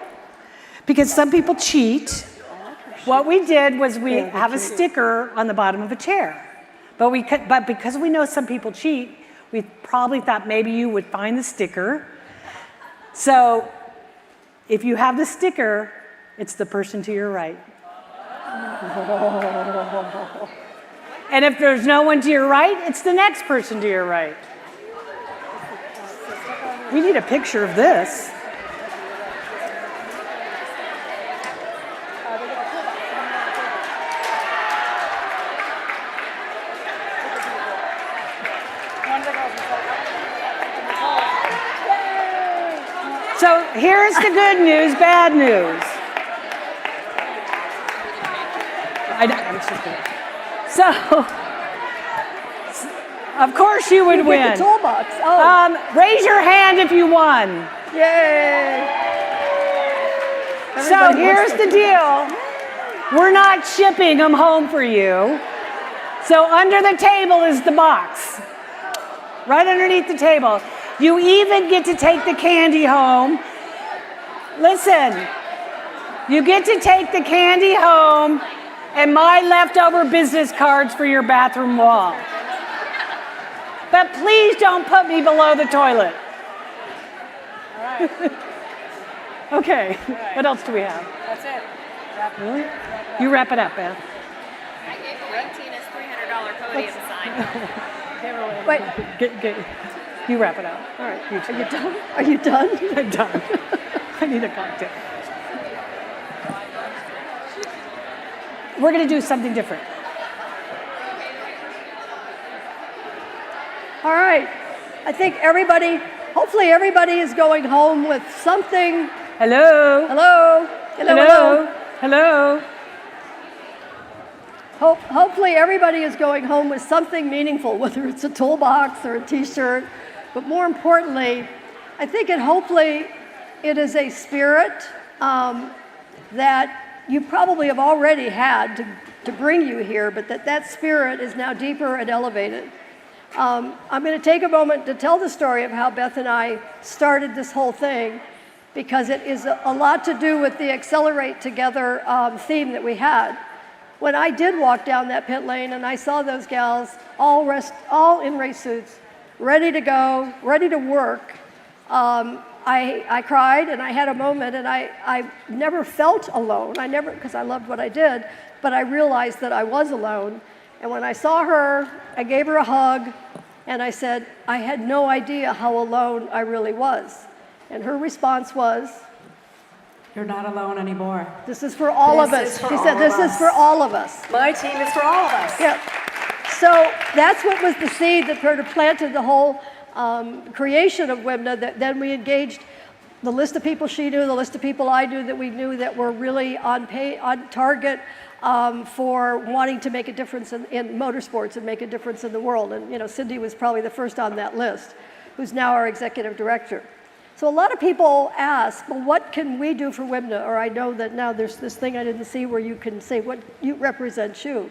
D: because some people cheat. What we did was we have a sticker on the bottom of a chair. But because we know some people cheat, we probably thought maybe you would find the sticker. So if you have the sticker, it's the person to your right. And if there's no one to your right, it's the next person to your right. We need a picture of this. So here's the good news, bad news. I was just kidding. So, of course you would
C: You
D: win.
C: get the toolbox. Oh,
D: Raise your hand if you won.
C: yay.
D: So
C: Everybody
D: here's
C: wants
D: the deal. We're not shipping them home for you. So under the table is the box. Right underneath the table. You even get to take the candy home. Listen, you get to take the candy home and my leftover business cards for your bathroom wall. But please don't put me below the toilet. Okay, what else do we have?
E: That's it.
D: Really? You wrap it up, Beth.
A: I gave Tina's $300 podium sign.
C: Wait,
D: You wrap it up.
C: all right. Are you done? Are you done?
D: I'm done. I need a cocktail. We're going to do something different.
C: All right. I think hopefully everybody is going home with something.
D: Hello?
C: Hello?
D: Hello? Hello?
C: Hopefully everybody is going home with something meaningful, whether it's a toolbox or a t-shirt. But more importantly, I think hopefully it is a spirit that you probably have already had to bring you here, but that spirit is now deeper and elevated. I'm going to take a moment to tell the story of how Beth and I started this whole thing, because it is a lot to do with the Accelerate Together theme that we had. When I did walk down that pit lane and I saw those gals all in race suits, ready to go, ready to work, I cried and I had a moment, and I never felt alone. Because I loved what I did, but I realized that I was alone. And when I saw her, I gave her a hug, and I said, I had no idea how alone I really was. And her response was,
F: You're not alone anymore.
C: this is for all of us.
F: This is for
C: She said,
F: all
C: this
F: of
C: is
F: us."
C: for all of us.
F: My team is for all of us.
C: Yeah. So that's what was the seed that sort of planted the whole creation of WIMNA. That then we engaged the list of people she knew, the list of people I knew that we knew that were really on target for wanting to make a difference in motorsports and make a difference in the world. And Cindy was probably the first on that list, who's now our executive director. So a lot of people ask, well, what can we do for WIMNA? Or I know that now there's this thing I didn't see where you can say what you represent you.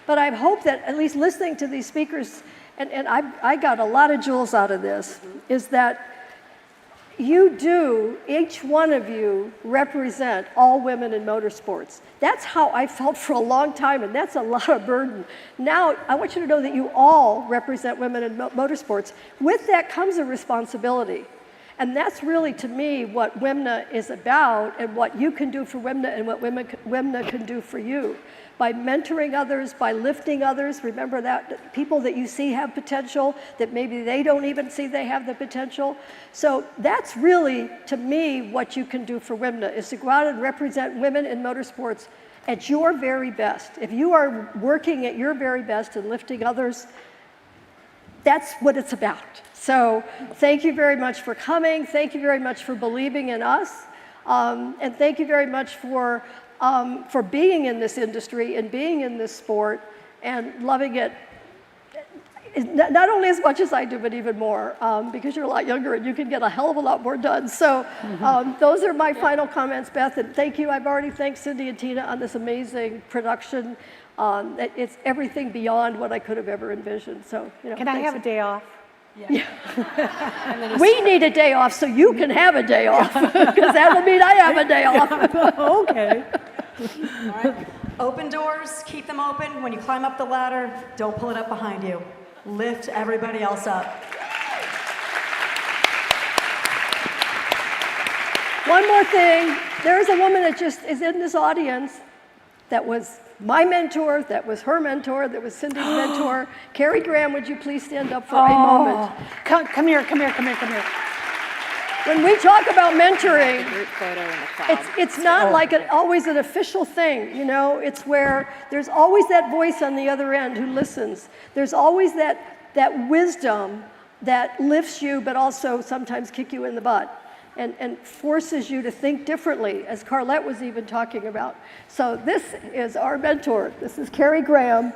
C: But I hope that at least listening to these speakers, and I got a lot of jewels out of this, is that each one of you represent all women in motorsports. That's how I felt for a long time, and that's a lot of burden. Now, I want you to know that you all represent women in motorsports. With that comes a responsibility. And that's really, to me, what WIMNA is about, and what you can do for WIMNA and what WIMNA can do for you. By mentoring others, by lifting others. Remember that people that you see have potential, that maybe they don't even see they have the potential. So that's really, to me, what you can do for WIMNA, is to go out and represent women in motorsports at your very best. If you are working at your very best and lifting others, that's what it's about. So thank you very much for coming. Thank you very much for believing in us. And thank you very much for being in this industry and being in this sport and loving it not only as much as I do, but even more, because you're a lot younger and you can get a hell of a lot more done. So those are my final comments, Beth, and thank you. I've already thanked Cindy and Tina on this amazing production. It's everything beyond what I could have ever envisioned. So,
D: Can I have a day off?
C: We need a day off so you can have a day off, because that'll mean I have a day off.
D: Okay.
F: All right. Open doors, keep them open. When you climb up the ladder, don't pull it up behind you. Lift everybody else up.
C: One more thing. There's a woman that just is in this audience that was my mentor, that was her mentor, that was Cindy's mentor. Carrie Graham, would you please stand up for a moment?
D: Come here.
C: When we talk about mentoring, it's not like always an official thing, It's where there's always that voice on the other end who listens. There's always that wisdom that lifts you, but also sometimes kick you in the butt and forces you to think differently, as Carlette was even talking about. So this is our mentor. This is Carrie Graham,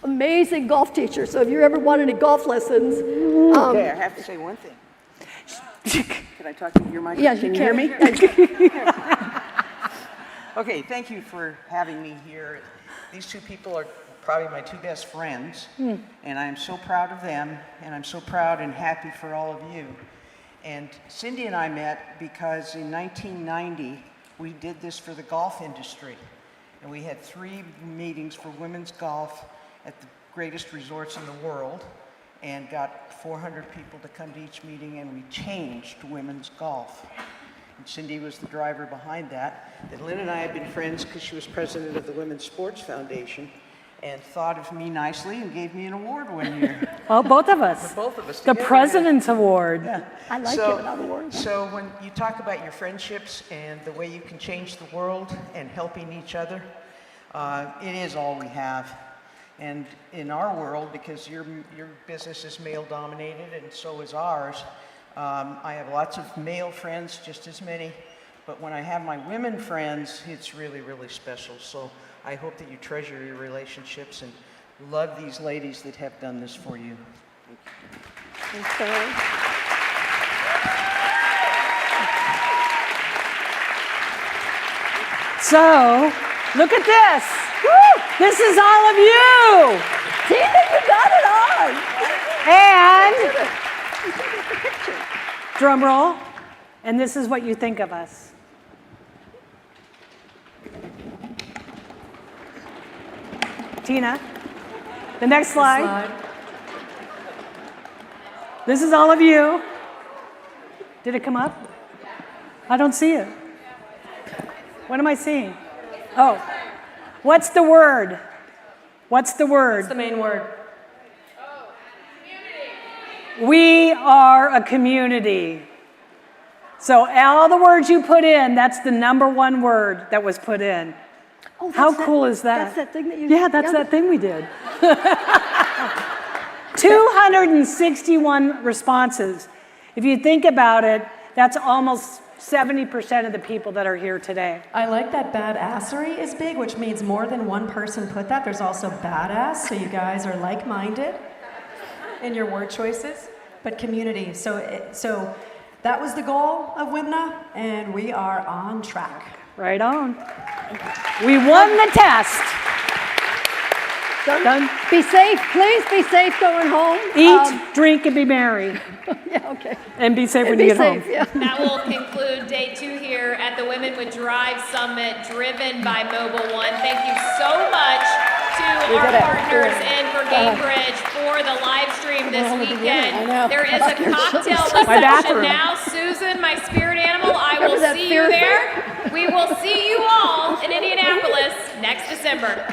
C: amazing golf teacher. So if you ever want any golf lessons.
G: Okay, I have to say one thing. Can I talk to your mic?
C: Yes, you
G: hear
C: can.
G: me? Okay, thank you for having me here. These two people are probably my two best friends, and I'm so proud of them, and I'm so proud and happy for all of you. And Cindy and I met because in 1990, we did this for the golf industry. And we had 3 meetings for women's golf at the greatest resorts in the world, and got 400 people to come to each meeting, and we changed women's golf. And Cindy was the driver behind that. And Lynn and I had been friends because she was president of the Women's Sports Foundation, and thought of me nicely and gave me an award one year.
D: Well, both of us.
G: Both of us
D: The
G: together.
D: President's Award.
G: Yeah.
C: I like giving out awards.
G: So when you talk about your friendships and the way you can change the world and helping each other, it is all we have. And in our world, because your business is male dominated and so is ours, I have lots of male friends, just as many, but when I have my women friends, it's really, really special. So I hope that you treasure your relationships and love these ladies that have done this for you.
D: So, look at this. Woo! This is all of you.
C: Tina, you got it on.
D: And, drum roll, and this is what you think of us. Tina, the next slide. This is all of you. Did it come up? I don't see it. What am I seeing? Oh, what's the word? What's the word?
F: What's the main word?
D: We are a community. So all the words you put in, that's the #1 word that was put in.
C: Oh,
D: How cool is that?
C: That's that thing that you...
D: Yeah, that's that thing we did. 261 responses. If you think about it, that's almost 70% of the people that are here today.
F: I like that badassery is big, which means more than one person put that. There's also badass, so you guys are like-minded in your word choices, but community. So that was the goal of WIMNA, and we are on track.
D: Right on. We won the test. Done.
C: Be safe. Please be safe going home.
D: Eat, drink, and be merry.
C: Yeah, okay.
D: And be safe when
C: Be
D: you get
C: safe,
D: home.
C: yeah.
A: That will conclude day 2 here at the Women Would Drive Summit, driven by Mobil 1. Thank you so much to our partners and for Gamebridge for the live stream this weekend. There is a cocktail reception now. Susan, my spirit animal, I will see you there. We will see you all in Indianapolis next December.